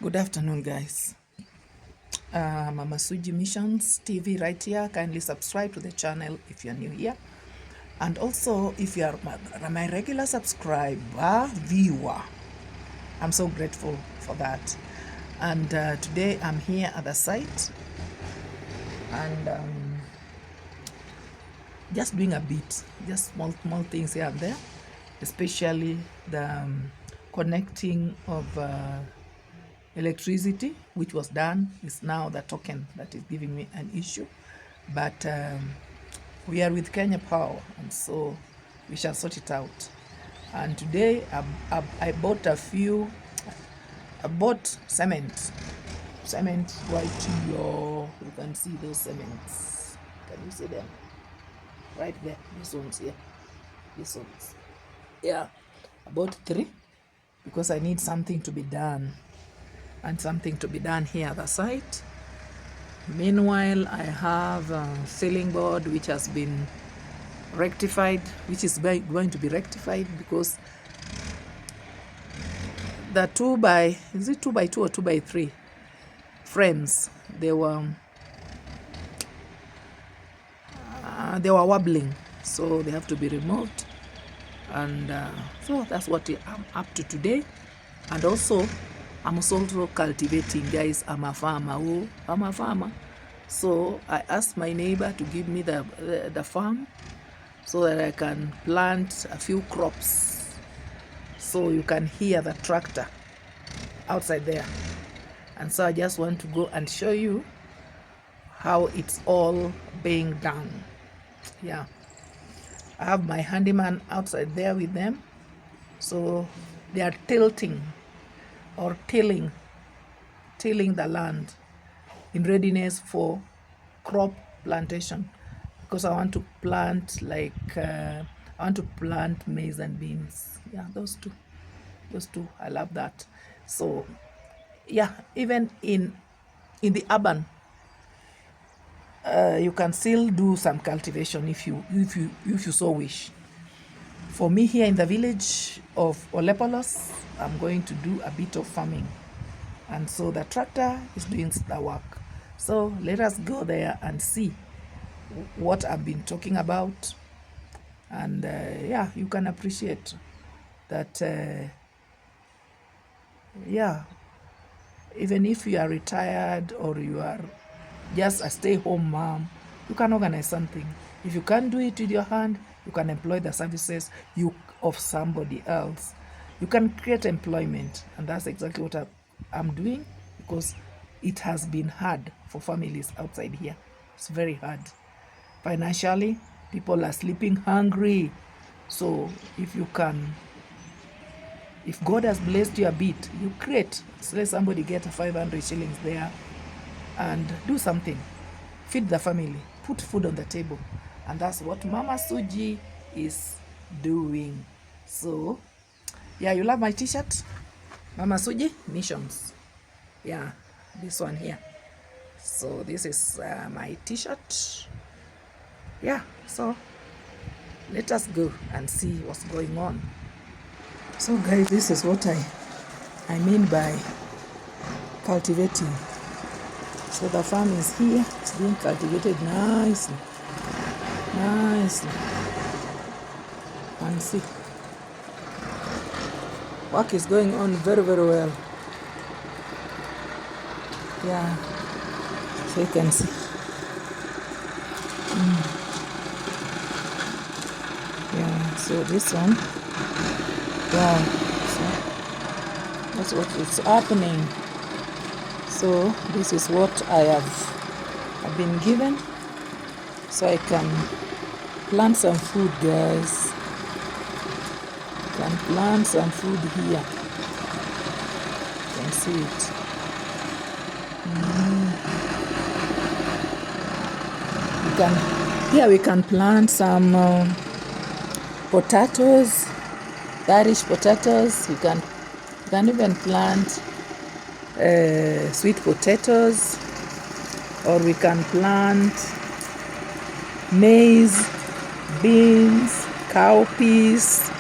Good afternoon, guys. Mama Suji Missions TV right here. Kindly subscribe to the channel if you're new here. And also, if you are my regular subscriber, viewer, I'm so grateful for that. And today I'm here at the site and just doing a bit, just small things here and there, especially the connecting of electricity, which was done, is now the token that is giving me an issue. But we are with Kenya Power, and so we shall sort it out. And today I bought I bought cement right here. You can see those cements. Can you see them? Right there. These ones here. These ones. Yeah. I bought 3 because I need something to be done. And something to be done here at the site. Meanwhile, I have a ceiling board which has been rectified, which is going to be rectified because the 2x2 or 2x3 frames, they were wobbling, so they have to be removed. And so that's what I'm up to today. And also I'm also cultivating, guys. I'm a farmer. So I asked my neighbor to give me the farm so that I can plant a few crops. So you can hear the tractor outside there. And so I just want to go and show you how it's all being done. Yeah. I have my handyman outside there with them. So they are tilting the land in readiness for crop plantation, because I want to plant maize and beans. Yeah, those two I love that. So yeah, even in the urban, you can still do some cultivation if you so wish. For me here in the village of Olepolos, I'm going to do a bit of farming. And so the tractor is doing the work. So let us go there and see what I've been talking about. And yeah, you can appreciate that, yeah, even if you are retired or you are just a stay-home mom, you can organize something. If you can't do it with your hand, you can employ the services of somebody else. You can create employment, and that's exactly what I'm doing, because it has been hard for families outside here. It's very hard. Financially, people are sleeping hungry. So if God has blessed you a bit, you create. So let somebody get 500 shillings there and do something. Feed the family, put food on the table. And that's what Mama Suji is doing. So yeah, you love my t-shirt? Mama Suji Missions. Yeah, this one here. So this is my t-shirt. Yeah, so let us go and see what's going on. So guys, this is what I mean by cultivating. So the farm is here. It's being cultivated nicely. And see, work is going on very well. Yeah, so you can see. Yeah, so this one, yeah, so that's what is happening. So this is what I've been given, so I can plant some food, guys. Can plant some food here. You can see it. We can plant some potatoes, Irish potatoes. You can even plant sweet potatoes, or we can plant maize, beans, cowpeas,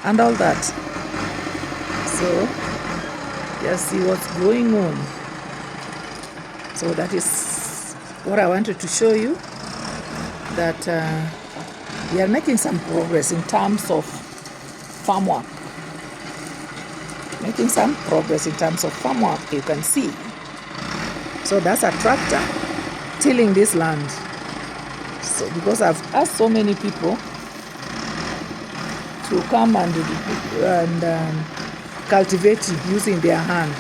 and all that. So just see what's going on. So that is what I wanted to show you, that we are making some progress in terms of farm work. Making some progress in terms of farm work, you can see. So that's a tractor tilling this land. So because I've asked so many people to come and cultivate using their hand,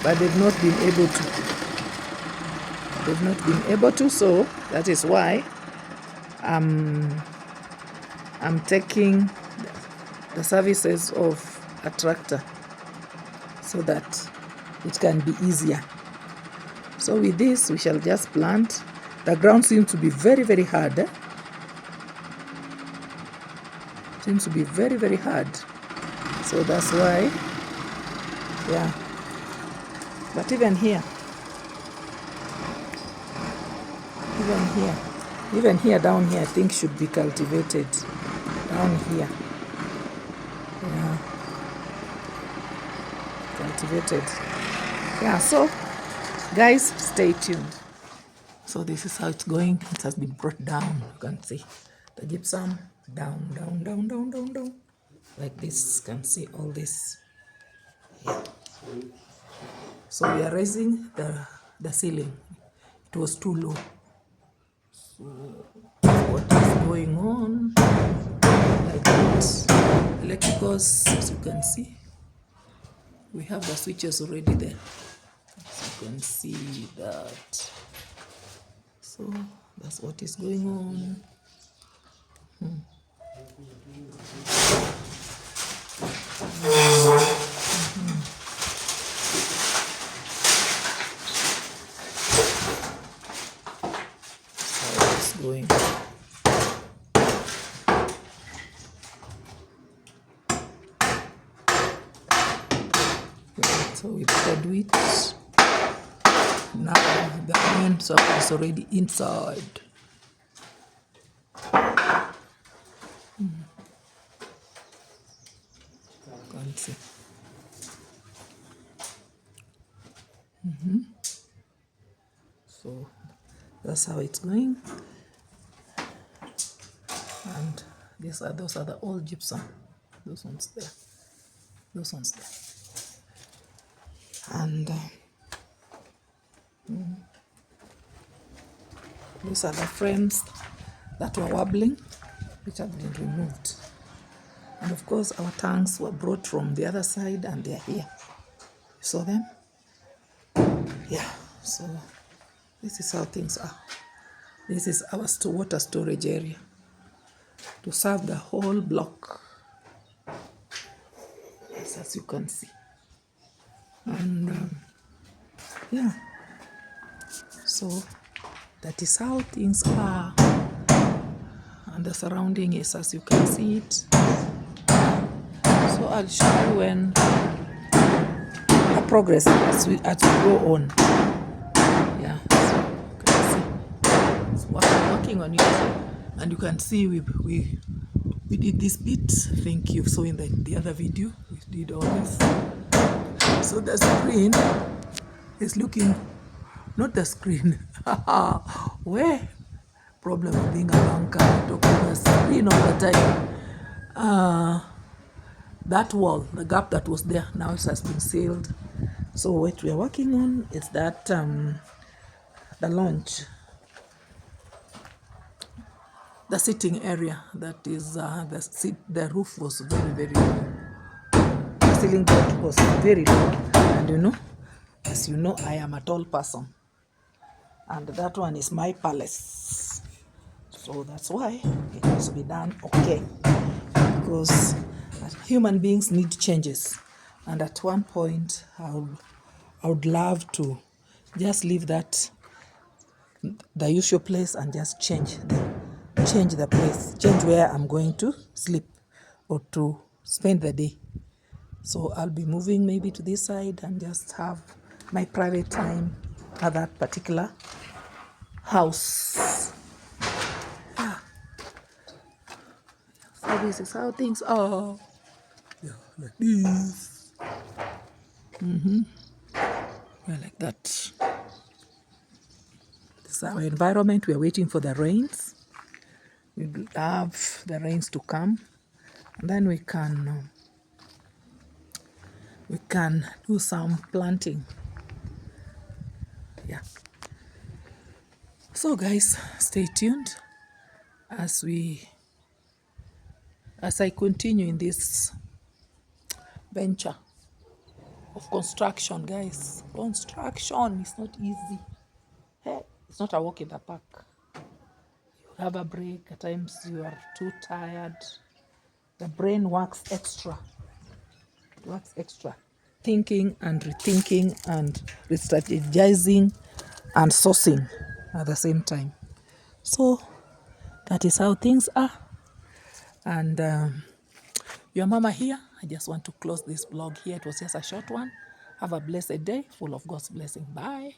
but they've not been able to. They've not been able to, so that is why I'm taking the services of a tractor so that it can be easier. So with this, we shall just plant. The ground seems to be very, very hard. Seems to be very, very hard. So that's why, yeah. But even here, down here, I think should be cultivated. Down here, yeah, cultivated. Yeah, so guys, stay tuned. So this is how it's going. It has been brought down. You can see the gypsum down, down, down, down, down, down, like this. You can see all this. Yeah. So we are raising the ceiling. It was too low. So what is going on? Like that. Electricals, as you can see, we have the switches already there. As you can see that. So that's what is going on. So it's going. So we put it. Now the main circle is already inside. Can't see. So that's how it's going. And those are the old gypsum. Those ones there. Those ones there. And these are the frames that were wobbling, which have been removed. And of course, our tanks were brought from the other side, and they're here. You saw them? Yeah. So this is how things are. This is our water storage area to serve the whole block, as you can see. And yeah, so that is how things are, and the surrounding is as you can see it. So I'll show you when the progress as we go on. Yeah, so you can see. So I'm working on it, and you can see we did this bit. I think you saw in the other video we did all this. So the screen is looking, not the screen. Where problem of being a banker, talking the screen all the time. That wall, the gap that was there, now it has been sealed. So what we are working on is that the launch, the sitting area, that is the roof was very, very low. The ceiling board was very low, and as you know, I am a tall person, and that one is my palace. So that's why it has to be done okay, because human beings need changes, and at one point I would love to just leave that the usual place and just change the place, change where I'm going to sleep or to spend the day. So I'll be moving maybe to this side and just have my private time at that particular house. So this is how things are. Yeah, like this. We're like that. This is our environment. We are waiting for the rains. We have the rains to come, and then we can do some planting. Yeah. So guys, stay tuned as I continue in this venture of construction, guys. Construction is not easy. Hey, it's not a walk in the park. You have a break. At times you are too tired. The brain works extra. It works extra. Thinking and rethinking and re-strategizing and sourcing at the same time. So that is how things are. And your mama here, I just want to close this vlog here. It was just a short one. Have a blessed day full of God's blessing. Bye.